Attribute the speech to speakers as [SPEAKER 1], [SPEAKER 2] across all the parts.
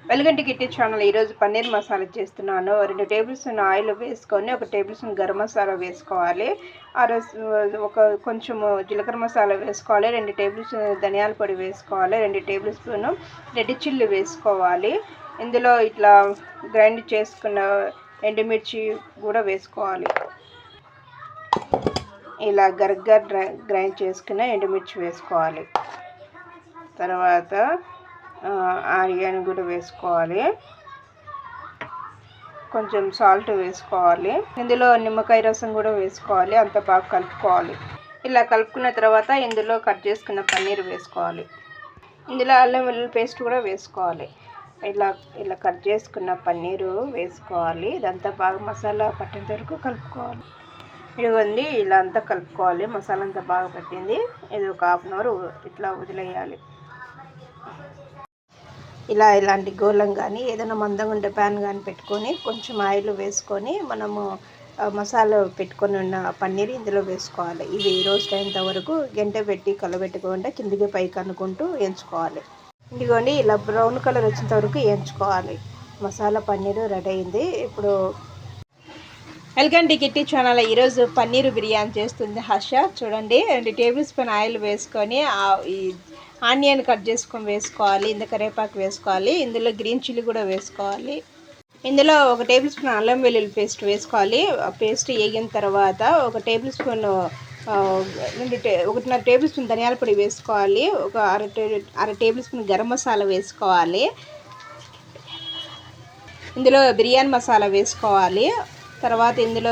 [SPEAKER 1] వెలుగంటి kitty channel ఈరోజు పన్నీర్ మసాలా చేస్తున్నాను. 2 table spoon oil వేసుకొని 1 టేబుల్ స్పూన్ గరం మసాలా వేసుకోవాలి. కొంచెం జీలకర్ర మసాలా వేసుకోవాలి. 2 టేబుల్ స్పూన్ ధనియాల పొడి వేసుకోవాలి. 2 టేబుల్ స్పూన్ రెడ్ చిల్లీ వేసుకోవాలి. ఇందులో ఇట్లా గ్రైండ్ చేసుకున్న ఎండుమిర్చి కూడా వేసుకోవాలి. ఇలా గరగ్గా గ్రైండ్ చేసుకున్న ఎండుమిర్చి వేసుకోవాలి. తర్వాత ఆనియన్ కూడా వేసుకోవాలి. కొంచెం సాల్ట్ వేసుకోవాలి. ఇందులో నిమ్మకాయ రసం కూడా వేసుకోవాలి. అంత బాగా కలుపుకోవాలి. ఇలా కలుపుకున్న తర్వాత ఇందులో కట్ చేసుకున్న పన్నీర్ వేసుకోవాలి. ఇందులో అల్లం వెల్లుల్లి పేస్ట్ కూడా వేసుకోవాలి. ఇలా కట్ చేసుకున్న పన్నీరు వేసుకోవాలి. ఇదంతా బాగా మసాలా పట్టేంత వరకు కలుపుకోవాలి. ఇదిగోండి, ఇలా అంతా కలుపుకోవాలి. మసాలా అంతా బాగా పట్టింది. ఇది ఒక 1/2 అవర్ ఇట్లా వదిలేయాలి. ఇలాంటి గోళం కానీ ఏదైనా మందంగా ఉండే ప్యాన్ కానీ పెట్టుకొని కొంచెం ఆయిల్ వేసుకొని మనము మసాలా పెట్టుకొని ఉన్న పన్నీర్ ఇందులో వేసుకోవాలి. ఇది రోస్ట్ అయ్యేంత వరకు గంటె పెట్టి కలబెట్టుకుంటే కిందికి పైకి అనుకుంటూ వేయించుకోవాలి. ఇదిగోండి, ఇలా బ్రౌన్ కలర్ వచ్చేంత వరకు వేయించుకోవాలి. మసాలా పన్నీరు రెడీ అయింది. ఇప్పుడు వెల్కమ్ టు కిట్టి ఛానల్. ఈరోజు పన్నీరు బిర్యానీ చేస్తుంది హర్ష. చూడండి, 2 టేబుల్ స్పూన్ ఆయిల్ వేసుకొని ఈ ఆనియన్ కట్ చేసుకొని వేసుకోవాలి. ఇంత కరివేపాకు వేసుకోవాలి. ఇందులో గ్రీన్ చిల్లీ కూడా వేసుకోవాలి. ఇందులో 1 టేబుల్ స్పూన్ అల్లం వెల్లుల్లి పేస్ట్ వేసుకోవాలి. ఆ పేస్ట్ వేగిన తర్వాత 1 టేబుల్ స్పూన్ 1.5 టేబుల్ స్పూన్ ధనియాల పొడి వేసుకోవాలి. ఒక అర టేబుల్ స్పూన్ గరం మసాలా వేసుకోవాలి. ఇందులో బిర్యానీ మసాలా వేసుకోవాలి. తర్వాత ఇందులో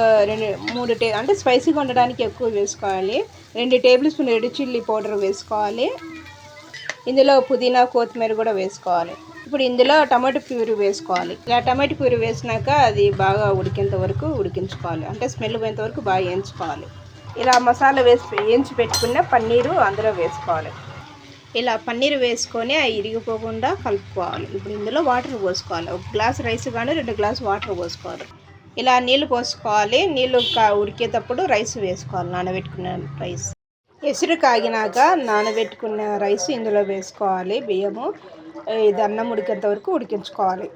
[SPEAKER 1] 3 అంటే స్పైసీగా ఉండడానికి ఎక్కువ వేసుకోవాలి. 2 table spoon red chilli powder వేసుకోవాలి. ఇందులో పుదీనా కొత్తిమీర కూడా వేసుకోవాలి. ఇప్పుడు ఇందులో టమాటో ప్యూరీ వేసుకోవాలి. ఇలా టమాటో ప్యూరీ వేసినాక అది బాగా ఉడికేంత వరకు ఉడికించుకోవాలి. అంటే స్మెల్ పోయేంత వరకు బాగా వేయించుకోవాలి. ఇలా మసాలా వేయించి పెట్టుకున్న పన్నీరు అందులో వేసుకోవాలి. ఇలా పన్నీర్ వేసుకొని ఇరిగిపోకుండా కలుపుకోవాలి. ఇప్పుడు ఇందులో వాటర్ పోసుకోవాలి. 1 గ్లాస్ రైస్ కానీ 2 గ్లాస్ వాటర్ పోసుకోవాలి. ఇలా నీళ్ళు పోసుకోవాలి. నీళ్ళు ఉడికేటప్పుడు రైస్ వేసుకోవాలి. నానబెట్టుకున్న రైస్ ఎసురు కాగినాక నానబెట్టుకున్న రైస్ ఇందులో వేసుకోవాలి. బియ్యము ఇది అన్నం ఉడికేంత వరకు ఉడికించుకోవాలి.